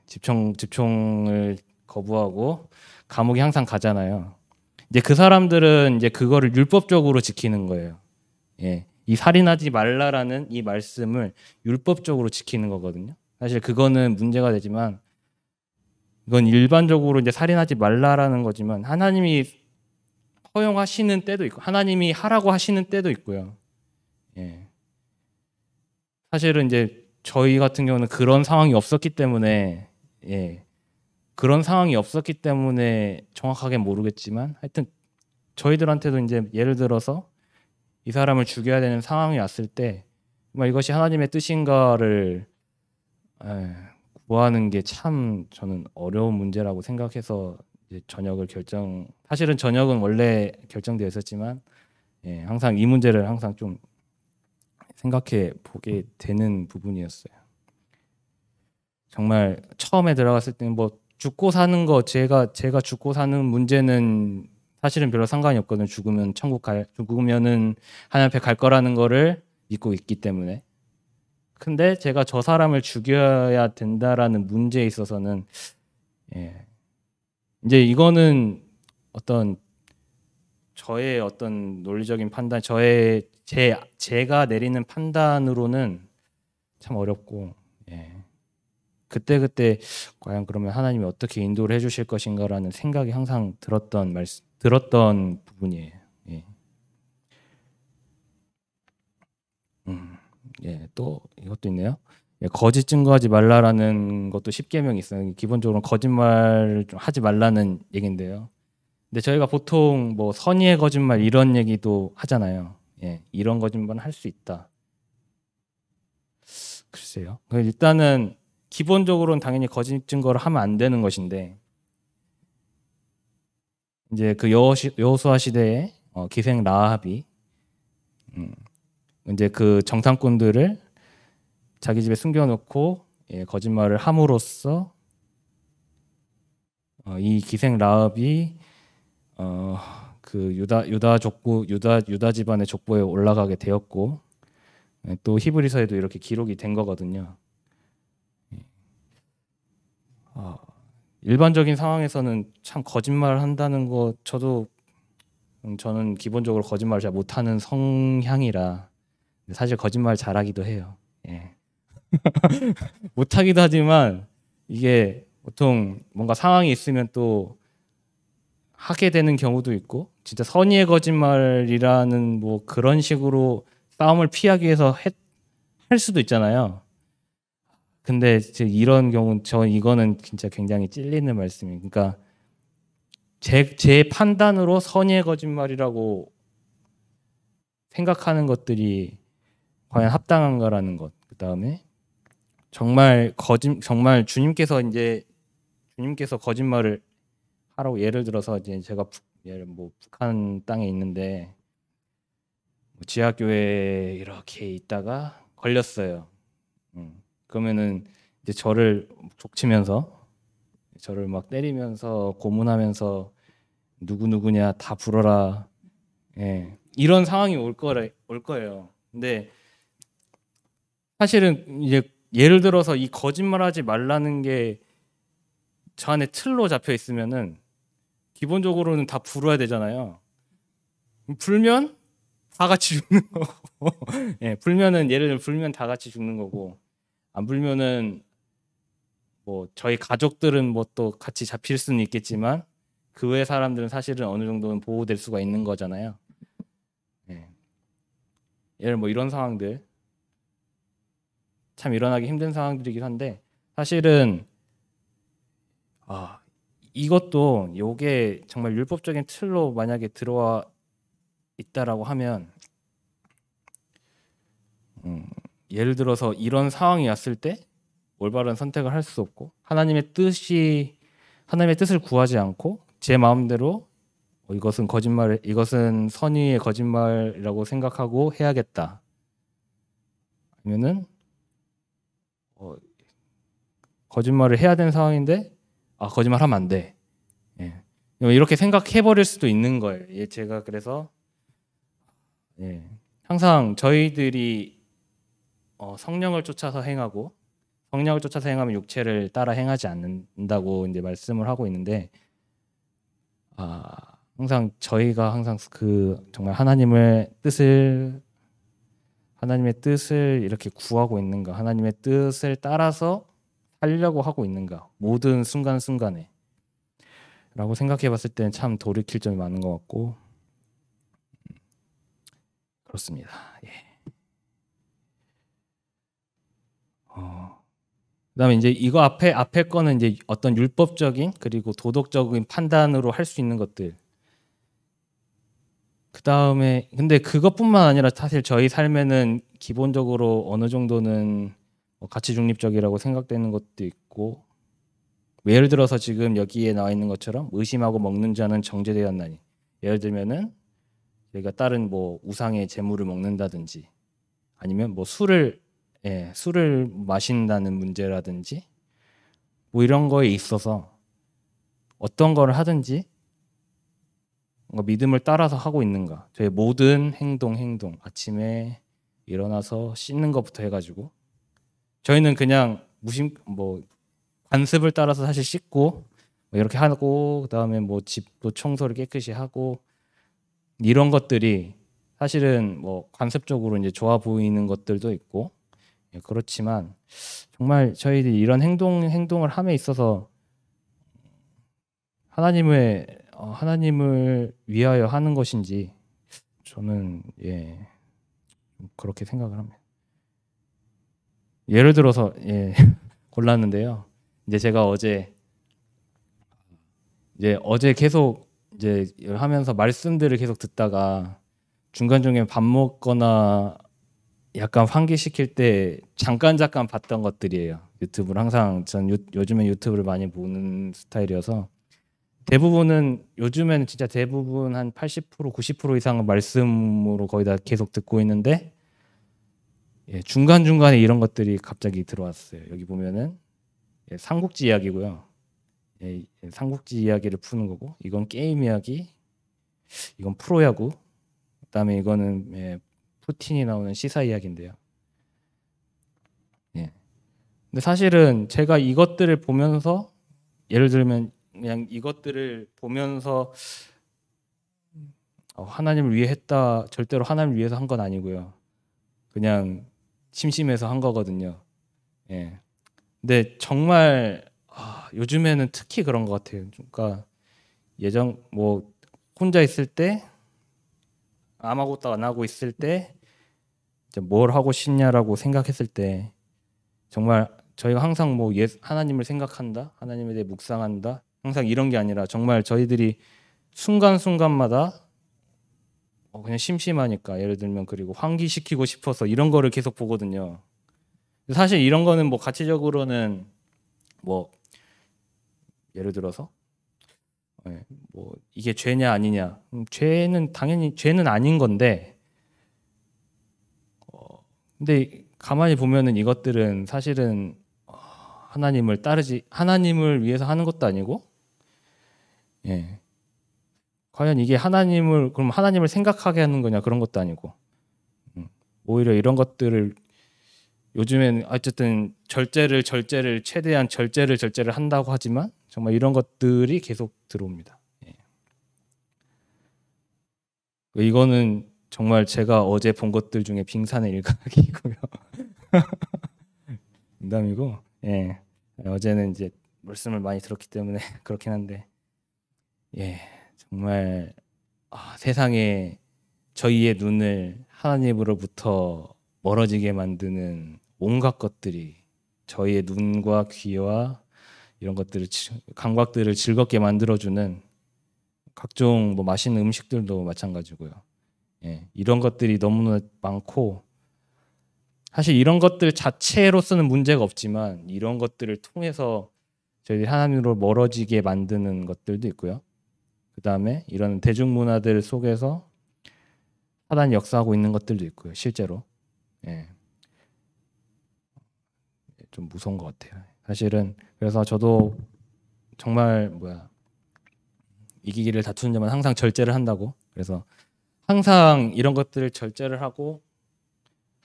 집총을 거부하고 감옥에 항상 가잖아요. 이제 그 사람들은 이제 그거를 율법적으로 지키는 거예요. 예. 이 살인하지 말라라는 이 말씀을 율법적으로 지키는 거거든요. 사실 그거는 문제가 되지만 이건 일반적으로 이제 살인하지 말라라는 거지만 하나님이 허용하시는 때도 있고 하나님이 하라고 하시는 때도 있고요. 예. 사실은 이제 저희 같은 경우는 그런 상황이 없었기 때문에 그런 상황이 없었기 때문에 정확하게 모르겠지만 하여튼 저희들한테도 이제 예를 들어서 이 사람을 죽여야 되는 상황이 왔을 때 정말 이것이 하나님의 뜻인가를 구하는 게 참 저는 어려운 문제라고 생각해서 이제 사실은 전역은 원래 결정되어 있었지만 항상 이 문제를 항상 좀 생각해 보게 되는 부분이었어요. 정말 처음에 들어갔을 때는 뭐 죽고 사는 거 제가 죽고 사는 문제는 사실은 별로 상관이 없거든요. 죽으면은 하나님 앞에 갈 거라는 거를 믿고 있기 때문에. 근데 제가 저 사람을 죽여야 된다라는 문제에 있어서는 이제 이거는 어떤 저의 어떤 논리적인 판단, 제가 내리는 판단으로는 참 어렵고 그때 과연 그러면 하나님이 어떻게 인도를 해주실 것인가라는 생각이 항상 들었던 부분이에요. 또 이것도 있네요. 거짓 증거하지 말라라는 것도 십계명이 있어요. 기본적으로 거짓말 좀 하지 말라는 얘긴데요. 근데 저희가 보통 뭐 선의의 거짓말 이런 얘기도 하잖아요. 이런 거짓말은 할 수 있다. 글쎄요. 일단은 기본적으로는 당연히 거짓 증거를 하면 안 되는 것인데 이제 그 여호수아 시대에 기생 라합이 이제 그 정탐꾼들을 자기 집에 숨겨놓고 거짓말을 함으로써 이 기생 라합이 그 유다 집안의 족보에 올라가게 되었고 또 히브리서에도 이렇게 기록이 된 거거든요. 일반적인 상황에서는 참 거짓말을 한다는 거 저는 기본적으로 거짓말을 잘 못하는 성향이라 사실 거짓말 잘하기도 해요. 못하기도 하지만 이게 보통 뭔가 상황이 있으면 또 하게 되는 경우도 있고 진짜 선의의 거짓말이라는 뭐 그런 식으로 싸움을 피하기 위해서 할 수도 있잖아요. 근데 이런 경우 이거는 진짜 굉장히 찔리는 말씀이에요. 그러니까 제 판단으로 선의의 거짓말이라고 생각하는 것들이 과연 합당한가라는 것. 그다음에 정말 주님께서 거짓말을 하라고 예를 들어서 이제 제가 북한 땅에 있는데 지하교회에 이렇게 있다가 걸렸어요. 그러면은 이제 저를 족치면서 저를 막 때리면서 고문하면서 누구냐 다 불어라. 이런 상황이 올 거예요. 근데 사실은 이제 예를 들어서 이 거짓말하지 말라는 게 저 안에 틀로 잡혀 있으면은 기본적으로는 다 불어야 되잖아요. 불면 다 같이 죽는 거고, 예를 들면 불면 다 같이 죽는 거고, 안 불면은 뭐 저희 가족들은 뭐 또 같이 잡힐 수는 있겠지만 그 외 사람들은 사실은 어느 정도는 보호될 수가 있는 거잖아요. 예를 뭐 이런 상황들 참 일어나기 힘든 상황들이긴 한데 사실은 이것도 요게 정말 율법적인 틀로 만약에 들어와 있다라고 하면 예를 들어서 이런 상황이 왔을 때 올바른 선택을 할 수 없고 하나님의 뜻을 구하지 않고 제 마음대로 이것은 선의의 거짓말이라고 생각하고 해야겠다. 아니면은 거짓말을 해야 되는 상황인데 거짓말하면 안 돼. 이렇게 생각해 버릴 수도 있는 거예요. 예, 제가 그래서 예, 항상 저희들이 성령을 쫓아서 행하고 성령을 쫓아서 행하면 육체를 따라 행하지 않는다고 이제 말씀을 하고 있는데 항상 저희가 항상 그 정말 하나님의 뜻을 이렇게 구하고 있는가, 하나님의 뜻을 따라서 살려고 하고 있는가, 모든 순간순간에 라고 생각해 봤을 때는 참 돌이킬 점이 많은 것 같고 그렇습니다. 예. 그다음에 이제 이거 앞에 거는 이제 어떤 율법적인 그리고 도덕적인 판단으로 할 수 있는 것들. 그다음에 근데 그것뿐만 아니라 사실 저희 삶에는 기본적으로 어느 정도는 가치 중립적이라고 생각되는 것도 있고 예를 들어서 지금 여기에 나와 있는 것처럼 의심하고 먹는 자는 정죄되었나니 예를 들면은 저희가 다른 뭐 우상의 제물을 먹는다든지 아니면 뭐 술을 마신다는 문제라든지 뭐 이런 거에 있어서 어떤 거를 하든지 뭔가 믿음을 따라서 하고 있는가. 저의 모든 행동 아침에 일어나서 씻는 것부터 해가지고 저희는 그냥 관습을 따라서 사실 씻고 뭐 이렇게 하고 그다음에 뭐 집도 청소를 깨끗이 하고 이런 것들이 사실은 뭐 관습적으로 이제 좋아 보이는 것들도 있고 그렇지만 정말 저희들이 이런 행동을 함에 있어서 하나님을 위하여 하는 것인지 저는 그렇게 생각을 합니다. 예를 들어서 골랐는데요. 이제 제가 어제 계속 이제 하면서 말씀들을 계속 듣다가 중간중에 밥 먹거나 약간 환기시킬 때 잠깐 봤던 것들이에요. 유튜브를 항상 전 요즘에 유튜브를 많이 보는 스타일이어서 요즘에는 진짜 대부분 한 80% 90% 이상은 말씀으로 거의 다 계속 듣고 있는데 중간중간에 이런 것들이 갑자기 들어왔어요. 여기 보면은 삼국지 이야기고요. 삼국지 이야기를 푸는 거고 이건 게임 이야기, 이건 프로야구, 그다음에 이거는 푸틴이 나오는 시사 이야기인데요. 근데 사실은 제가 이것들을 보면서 예를 들면 그냥 이것들을 보면서 하나님을 위해 했다 절대로 하나님을 위해서 한 건 아니고요. 그냥 심심해서 한 거거든요. 근데 정말 요즘에는 특히 그런 것 같아요. 그러니까 예전 뭐 혼자 있을 때 아무것도 안 하고 있을 때 이제 뭘 하고 싶냐라고 생각했을 때 정말 저희가 항상 뭐 하나님을 생각한다, 하나님에 대해 묵상한다, 항상 이런 게 아니라 정말 저희들이 순간순간마다 그냥 심심하니까 예를 들면 그리고 환기시키고 싶어서 이런 거를 계속 보거든요. 사실 이런 거는 뭐 가치적으로는 뭐 예를 들어서 뭐 이게 죄냐 아니냐 죄는 당연히 죄는 아닌 건데 근데 가만히 보면은 이것들은 사실은 하나님을 위해서 하는 것도 아니고 과연 이게 그럼 하나님을 생각하게 하는 거냐 그런 것도 아니고 오히려 이런 것들을 요즘엔 어쨌든 최대한 절제를 한다고 하지만 정말 이런 것들이 계속 들어옵니다. 이거는 정말 제가 어제 본 것들 중에 빙산의 일각이고요. 농담이고, 어제는 이제 말씀을 많이 들었기 때문에 그렇긴 한데, 정말 세상에 저희의 눈을 하나님으로부터 멀어지게 만드는 온갖 것들이 저희의 눈과 귀와 이런 것들을 감각들을 즐겁게 만들어주는 각종 뭐 맛있는 음식들도 마찬가지고요. 이런 것들이 너무나 많고 사실 이런 것들 자체로서는 문제가 없지만 이런 것들을 통해서 저희들이 하나님으로 멀어지게 만드는 것들도 있고요. 그 다음에 이런 대중문화들 속에서 사단이 역사하고 있는 것들도 있고요. 실제로 좀 무서운 것 같아요. 사실은 그래서 저도 정말 이기기를 다투는 자만 항상 절제를 한다고. 그래서 항상 이런 것들을 절제를 하고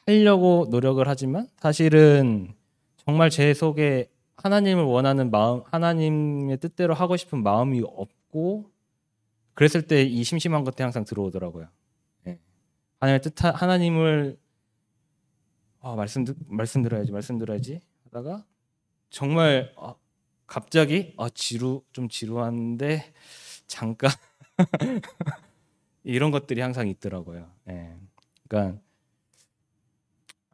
하려고 노력을 하지만 사실은 정말 제 속에 하나님을 원하는 마음, 하나님의 뜻대로 하고 싶은 마음이 없고 그랬을 때 이 심심한 것들이 항상 들어오더라고요. 예. 하나님을 말씀 들어야지 하다가 정말 갑자기 좀 지루한데 잠깐 이런 것들이 항상 있더라고요. 예. 그러니까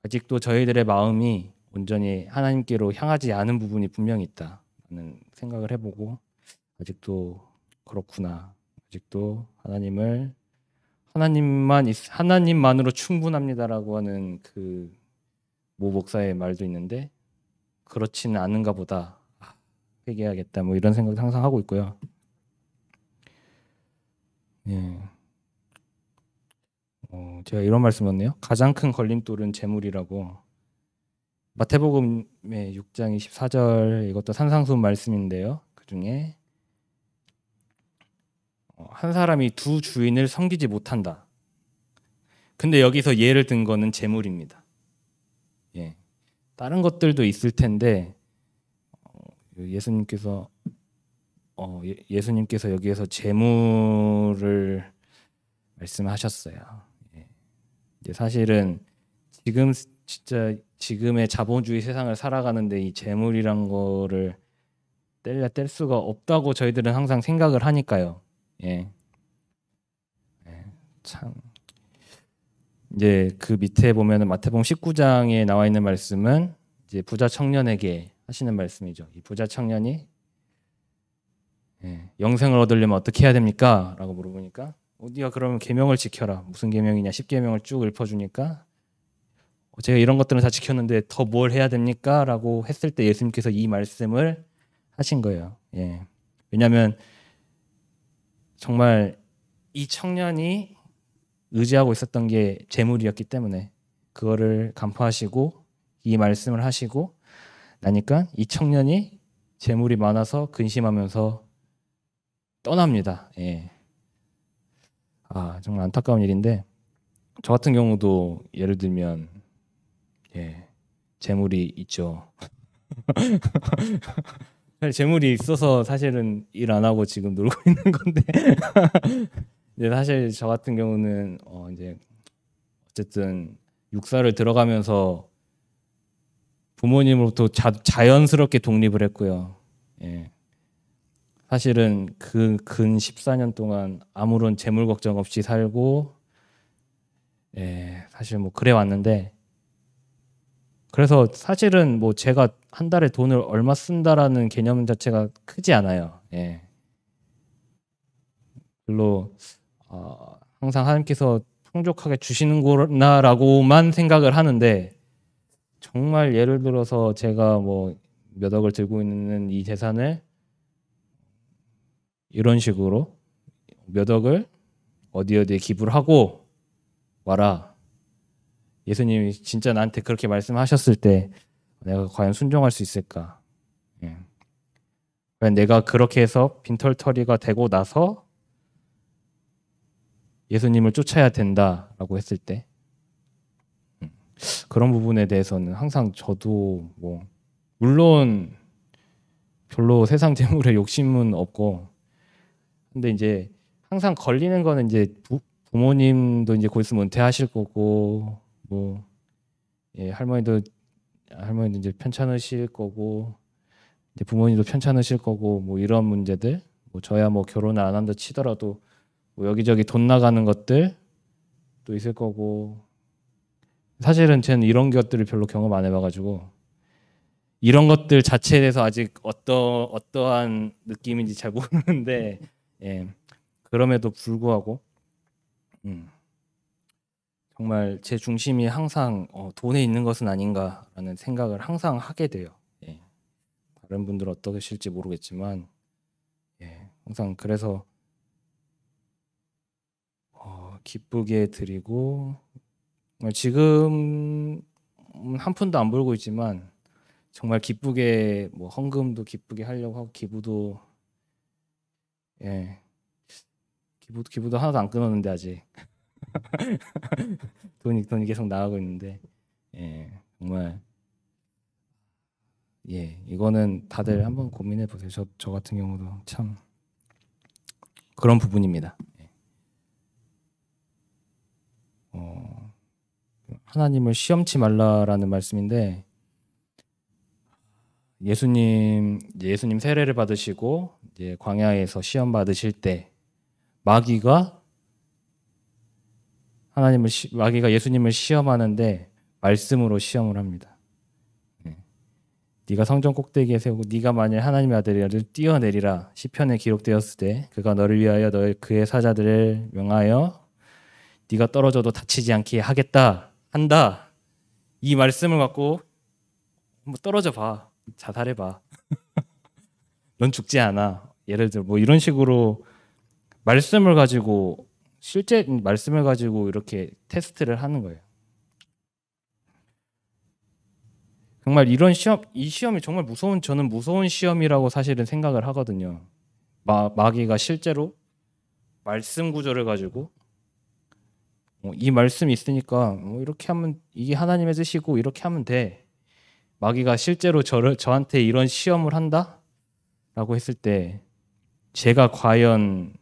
아직도 저희들의 마음이 온전히 하나님께로 향하지 않은 부분이 분명히 있다는 생각을 해보고 아직도 그렇구나. 아직도 하나님만으로 충분합니다라고 하는 그 모 목사의 말도 있는데 그렇지는 않은가 보다. 회개해야겠다. 뭐 이런 생각 항상 하고 있고요. 예. 제가 이런 말씀이었네요. 가장 큰 걸림돌은 재물이라고. 마태복음의 6장 24절 이것도 산상수훈 말씀인데요. 그 중에 한 사람이 두 주인을 섬기지 못한다. 근데 여기서 예를 든 거는 재물입니다. 예. 다른 것들도 있을 텐데 예수님께서 여기에서 재물을 말씀하셨어요. 예. 이제 사실은 지금의 자본주의 세상을 살아가는데 이 재물이란 거를 뗄 수가 없다고 저희들은 항상 생각을 하니까요. 예. 참 이제 그 밑에 보면은 마태복음 19장에 나와 있는 말씀은 이제 부자 청년에게 하시는 말씀이죠. 이 부자 청년이 영생을 얻으려면 어떻게 해야 됩니까? 라고 물어보니까 네가 그러면 계명을 지켜라. 무슨 계명이냐? 10계명을 쭉 읊어주니까 제가 이런 것들은 다 지켰는데 더 뭘 해야 됩니까? 라고 했을 때 예수님께서 이 말씀을 하신 거예요. 예. 왜냐하면 정말 이 청년이 의지하고 있었던 게 재물이었기 때문에 그거를 간파하시고 이 말씀을 하시고 나니까 이 청년이 재물이 많아서 근심하면서 떠납니다. 예. 정말 안타까운 일인데 저 같은 경우도 예를 들면 재물이 있죠. 재물이 있어서 사실은 일 안 하고 지금 놀고 있는 건데 근데 사실 저 같은 경우는 이제 어쨌든 육사를 들어가면서 부모님으로부터 자연스럽게 독립을 했고요. 예. 사실은 그 근 14년 동안 아무런 재물 걱정 없이 살고 사실 뭐 그래 왔는데 그래서 사실은 뭐 제가 한 달에 돈을 얼마 쓴다라는 개념 자체가 크지 않아요. 예. 별로 항상 하나님께서 풍족하게 주시는구나라고만 생각을 하는데 정말 예를 들어서 제가 뭐 몇 억을 들고 있는 이 재산을 이런 식으로 몇 억을 어디에 기부를 하고 와라. 예수님이 진짜 나한테 그렇게 말씀하셨을 때 내가 과연 순종할 수 있을까? 과연 내가 그렇게 해서 빈털터리가 되고 나서 예수님을 쫓아야 된다라고 했을 때 그런 부분에 대해서는 항상 저도 뭐 물론 별로 세상 재물에 욕심은 없고 근데 이제 항상 걸리는 거는 이제 부모님도 이제 곧 있으면 은퇴하실 거고 뭐 할머니도 이제 편찮으실 거고 이제 부모님도 편찮으실 거고 뭐 이런 문제들 뭐 저야 뭐 결혼을 안 한다 치더라도 뭐 여기저기 돈 나가는 것들 또 있을 거고 사실은 저는 이런 것들을 별로 경험 안 해봐가지고 이런 것들 자체에 대해서 아직 어떠한 느낌인지 잘 모르는데 그럼에도 불구하고 정말 제 중심이 항상 돈에 있는 것은 아닌가라는 생각을 항상 하게 돼요. 다른 분들은 어떠실지 모르겠지만 항상 그래서 기쁘게 드리고 지금 한 푼도 안 벌고 있지만 정말 기쁘게 뭐 헌금도 기쁘게 하려고 하고 기부도 기부도 하나도 안 끊었는데 아직 돈이 계속 나가고 있는데 정말 이거는 다들 한번 고민해 보세요. 저 같은 경우도 참 그런 부분입니다. 하나님을 시험치 말라라는 말씀인데 예수님 세례를 받으시고 이제 광야에서 시험 받으실 때 마귀가 예수님을 시험하는데 말씀으로 시험을 합니다. 네가 성전 꼭대기에 세우고 네가 만일 하나님의 아들이라도 뛰어내리라. 시편에 기록되었을 때 그가 너를 위하여 그의 사자들을 명하여 네가 떨어져도 다치지 않게 한다. 이 말씀을 갖고 한번 떨어져 봐. 자살해 봐. 넌 죽지 않아. 예를 들어 뭐 이런 식으로 실제 말씀을 가지고 이렇게 테스트를 하는 거예요. 정말 이 시험이 정말 저는 무서운 시험이라고 사실은 생각을 하거든요. 마귀가 실제로 말씀 구절을 가지고 이 말씀이 있으니까 이렇게 하면 이게 하나님의 뜻이고 이렇게 하면 돼. 마귀가 실제로 저한테 이런 시험을 한다라고 했을 때 제가 과연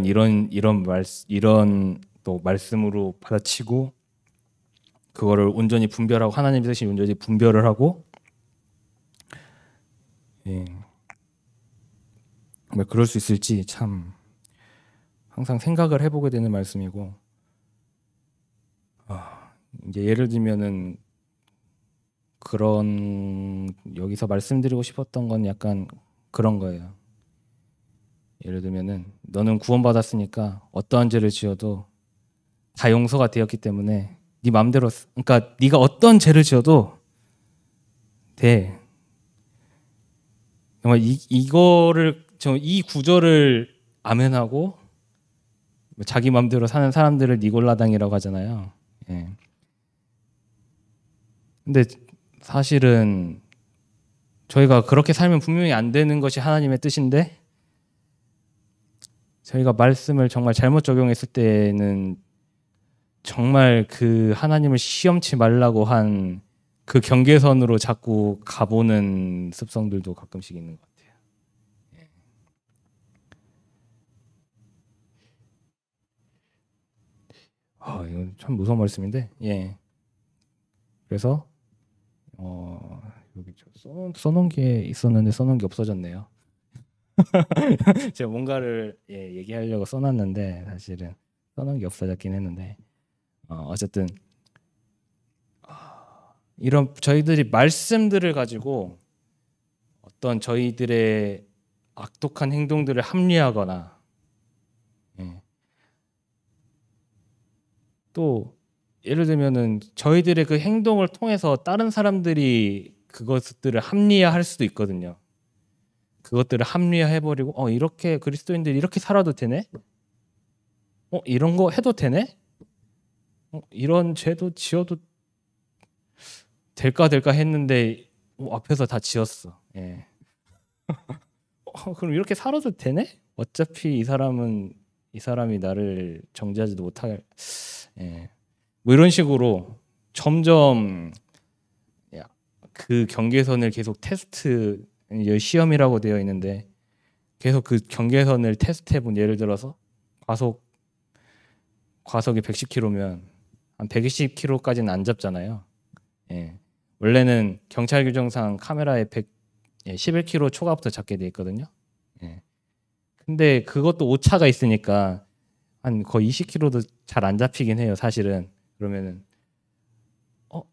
이런 또 말씀으로 받아치고 그거를 온전히 분별하고 하나님의 뜻이 온전히 분별을 하고 왜 그럴 수 있을지 참 항상 생각을 해보게 되는 말씀이고 이제 예를 들면은 여기서 말씀드리고 싶었던 건 약간 그런 거예요. 예를 들면은 너는 구원받았으니까 어떠한 죄를 지어도 다 용서가 되었기 때문에 네 마음대로 그러니까 네가 어떤 죄를 지어도 돼. 정말 이 구절을 아멘하고 자기 마음대로 사는 사람들을 니골라당이라고 하잖아요. 근데 사실은 저희가 그렇게 살면 분명히 안 되는 것이 하나님의 뜻인데 저희가 말씀을 정말 잘못 적용했을 때는 정말 그 하나님을 시험치 말라고 한 그 경계선으로 자꾸 가보는 습성들도 가끔씩 있는 것 같아요. 이건 참 무서운 말씀인데, 그래서 여기 써놓은 게 있었는데 써놓은 게 없어졌네요. 제가 뭔가를 얘기하려고 써놨는데 사실은 써놓은 게 없어졌긴 했는데 어쨌든 이런 저희들이 말씀들을 가지고 어떤 저희들의 악독한 행동들을 합리화하거나 또 예를 들면은 저희들의 그 행동을 통해서 다른 사람들이 그것들을 합리화할 수도 있거든요. 그것들을 합리화해버리고 이렇게 그리스도인들이 이렇게 살아도 되네? 이런 거 해도 되네? 이런 죄도 지어도 될까 했는데 앞에서 다 지었어. 그럼 이렇게 살아도 되네? 어차피 이 사람이 나를 정죄하지도 못할 뭐 이런 식으로 점점 그 경계선을 계속 테스트 시험이라고 되어 있는데 계속 그 경계선을 테스트해본 예를 들어서 과속이 110km면 한 120km까지는 안 잡잖아요. 원래는 경찰 규정상 카메라에 11km 초과부터 잡게 돼 있거든요. 근데 그것도 오차가 있으니까 한 거의 20km도 잘 안 잡히긴 해요, 사실은. 그러면은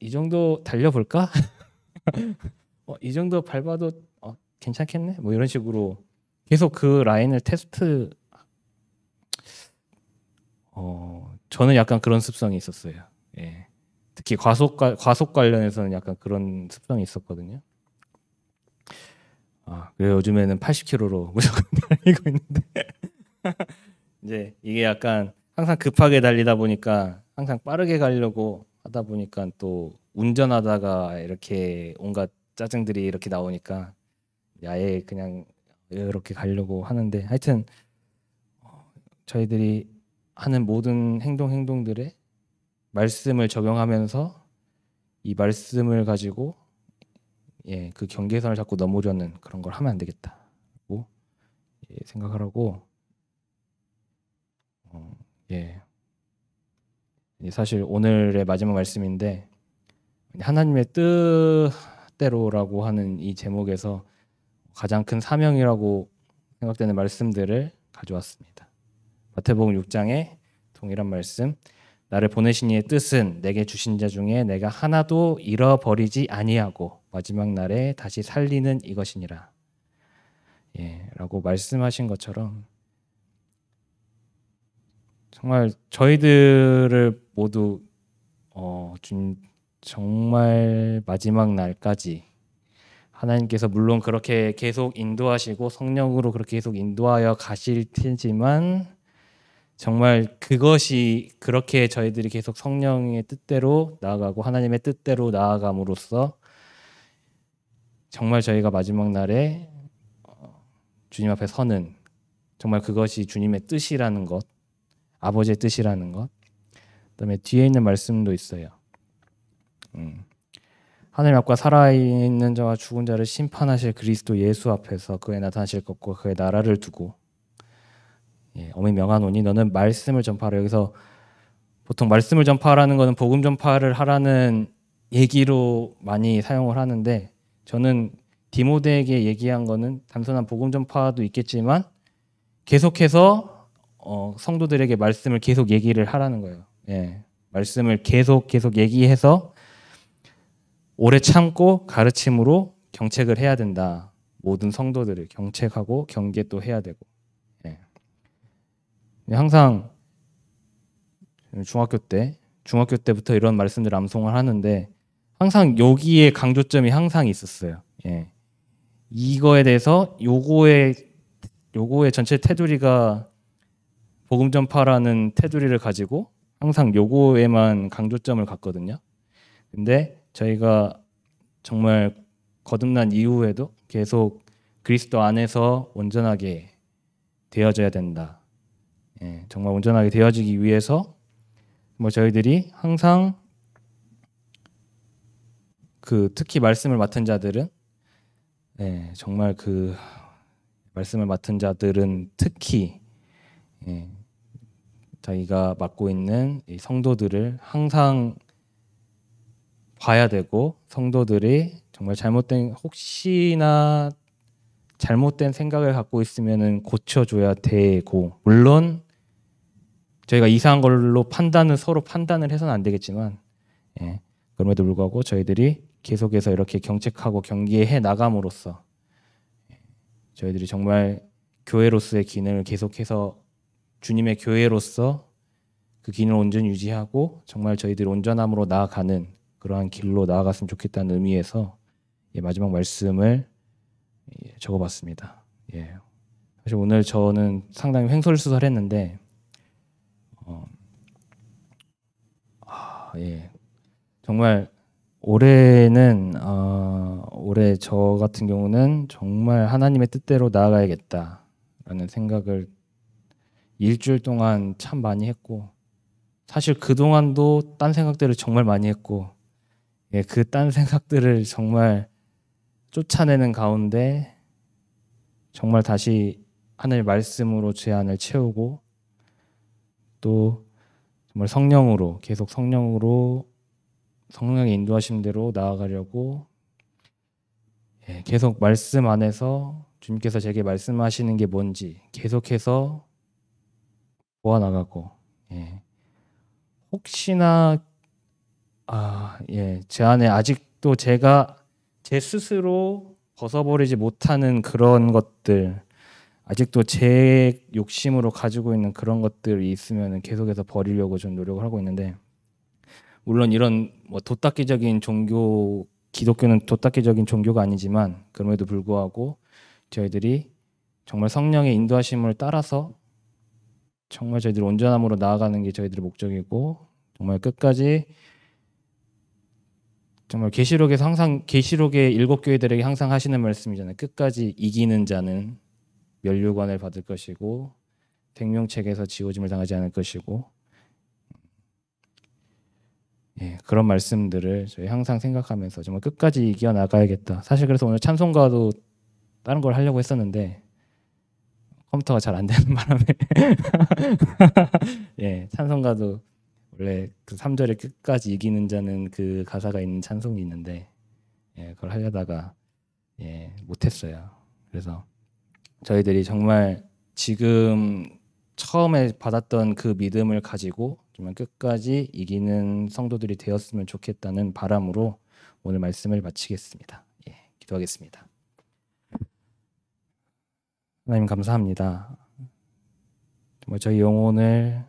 이 정도 달려볼까? 이 정도 밟아도 괜찮겠네? 뭐 이런 식으로 계속 그 라인을 테스트. 저는 약간 그런 습성이 있었어요. 특히 과속 관련해서는 약간 그런 습성이 있었거든요. 그래서 요즘에는 80km로 무조건 달리고 있는데 이제 이게 약간 항상 급하게 달리다 보니까 항상 빠르게 가려고 하다 보니까 또 운전하다가 이렇게 온갖 짜증들이 이렇게 나오니까 아예 그냥 이렇게 가려고 하는데 하여튼 저희들이 하는 모든 행동들에 말씀을 적용하면서 이 말씀을 가지고 그 경계선을 자꾸 넘으려는 그런 걸 하면 안 되겠다고 생각하라고 사실 오늘의 마지막 말씀인데 하나님의 뜻대로라고 하는 이 제목에서 가장 큰 사명이라고 생각되는 말씀들을 가져왔습니다. 마태복음 6장의 동일한 말씀. 나를 보내신 이의 뜻은 내게 주신 자 중에 내가 하나도 잃어버리지 아니하고 마지막 날에 다시 살리는 이것이니라. 라고 말씀하신 것처럼 정말 저희들을 모두 정말 마지막 날까지 하나님께서 물론 그렇게 계속 인도하시고 성령으로 그렇게 계속 인도하여 가실 테지만 정말 그것이 그렇게 저희들이 계속 성령의 뜻대로 나아가고 하나님의 뜻대로 나아감으로써 정말 저희가 마지막 날에 주님 앞에 서는 정말 그것이 주님의 뜻이라는 것, 아버지의 뜻이라는 것. 그다음에 뒤에 있는 말씀도 있어요. 하늘 앞과 살아있는 자와 죽은 자를 심판하실 그리스도 예수 앞에서 그의 나타나실 것과 그의 나라를 두고 엄히 명하노니 너는 말씀을 전파하라. 여기서 보통 말씀을 전파하라는 것은 복음 전파를 하라는 얘기로 많이 사용을 하는데 저는 디모데에게 얘기한 거는 단순한 복음 전파도 있겠지만 계속해서 성도들에게 말씀을 계속 얘기를 하라는 거예요. 말씀을 계속 얘기해서 오래 참고 가르침으로 경책을 해야 된다. 모든 성도들을 경책하고 경계 또 해야 되고. 항상 중학교 때부터 이런 말씀들 암송을 하는데 항상 여기에 강조점이 항상 있었어요. 이거에 대해서 요거의 전체 테두리가 복음 전파라는 테두리를 가지고 항상 요거에만 강조점을 갖거든요. 근데 저희가 정말 거듭난 이후에도 계속 그리스도 안에서 온전하게 되어져야 된다. 정말 온전하게 되어지기 위해서 저희들이 항상 특히 말씀을 맡은 자들은 정말 그 말씀을 맡은 자들은 특히 자기가 맡고 있는 이 성도들을 항상 봐야 되고 성도들이 정말 혹시나 잘못된 생각을 갖고 있으면은 고쳐줘야 되고 물론 저희가 이상한 걸로 서로 판단을 해서는 안 되겠지만 그럼에도 불구하고 저희들이 계속해서 이렇게 경책하고 경계해 나감으로써 저희들이 정말 교회로서의 기능을 계속해서 주님의 교회로서 그 기능을 온전히 유지하고 정말 저희들이 온전함으로 나아가는 그러한 길로 나아갔으면 좋겠다는 의미에서 마지막 말씀을 적어봤습니다. 사실 오늘 저는 상당히 횡설수설했는데 정말 올해는 올해 저 같은 경우는 정말 하나님의 뜻대로 나아가야겠다라는 생각을 일주일 동안 참 많이 했고 사실 그동안도 딴 생각들을 정말 많이 했고 그 딴 생각들을 정말 쫓아내는 가운데 정말 다시 하나님의 말씀으로 제 안을 채우고 또 정말 성령으로 계속 성령의 인도하심대로 나아가려고 계속 말씀 안에서 주님께서 제게 말씀하시는 게 뭔지 계속해서 보아나가고 혹시나 제 안에 아직도 제가 제 스스로 벗어버리지 못하는 그런 것들 아직도 제 욕심으로 가지고 있는 그런 것들이 있으면 계속해서 버리려고 좀 노력을 하고 있는데 물론 이런 도딱기적인 종교 기독교는 도딱기적인 종교가 아니지만 그럼에도 불구하고 저희들이 정말 성령의 인도하심을 따라서 정말 저희들이 온전함으로 나아가는 게 저희들의 목적이고 정말 끝까지 정말 계시록에서 항상 계시록의 7교회들에게 항상 하시는 말씀이잖아요. 끝까지 이기는 자는 면류관을 받을 것이고 생명책에서 지워짐을 당하지 않을 것이고, 그런 말씀들을 저희 항상 생각하면서 정말 끝까지 이겨 나가야겠다. 사실 그래서 오늘 찬송가도 다른 걸 하려고 했었는데 컴퓨터가 잘 안 되는 바람에 찬송가도 원래 그 3절에 끝까지 이기는 자는 그 가사가 있는 찬송이 있는데 그걸 하려다가 못했어요. 그래서 저희들이 정말 지금 처음에 받았던 그 믿음을 가지고 정말 끝까지 이기는 성도들이 되었으면 좋겠다는 바람으로 오늘 말씀을 마치겠습니다. 기도하겠습니다. 하나님 감사합니다. 정말 저희 영혼을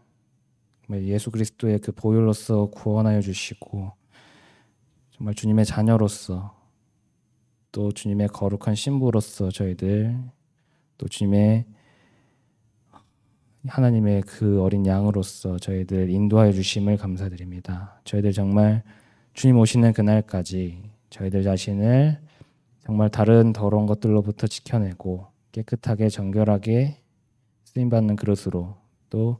정말 예수 그리스도의 그 보혈로서 구원하여 주시고 정말 주님의 자녀로서 또 주님의 거룩한 신부로서 저희들 또 주님의 하나님의 그 어린 양으로서 저희들 인도하여 주심을 감사드립니다. 저희들 정말 주님 오시는 그날까지 저희들 자신을 정말 다른 더러운 것들로부터 지켜내고 깨끗하게 정결하게 쓰임받는 그릇으로 또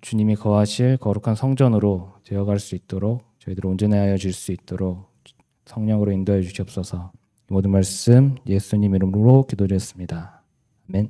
주님이 거하실 거룩한 성전으로 되어갈 수 있도록 저희들 온전하여 줄 수 있도록 성령으로 인도해 주시옵소서. 이 모든 말씀 예수님 이름으로 기도드렸습니다. 아멘.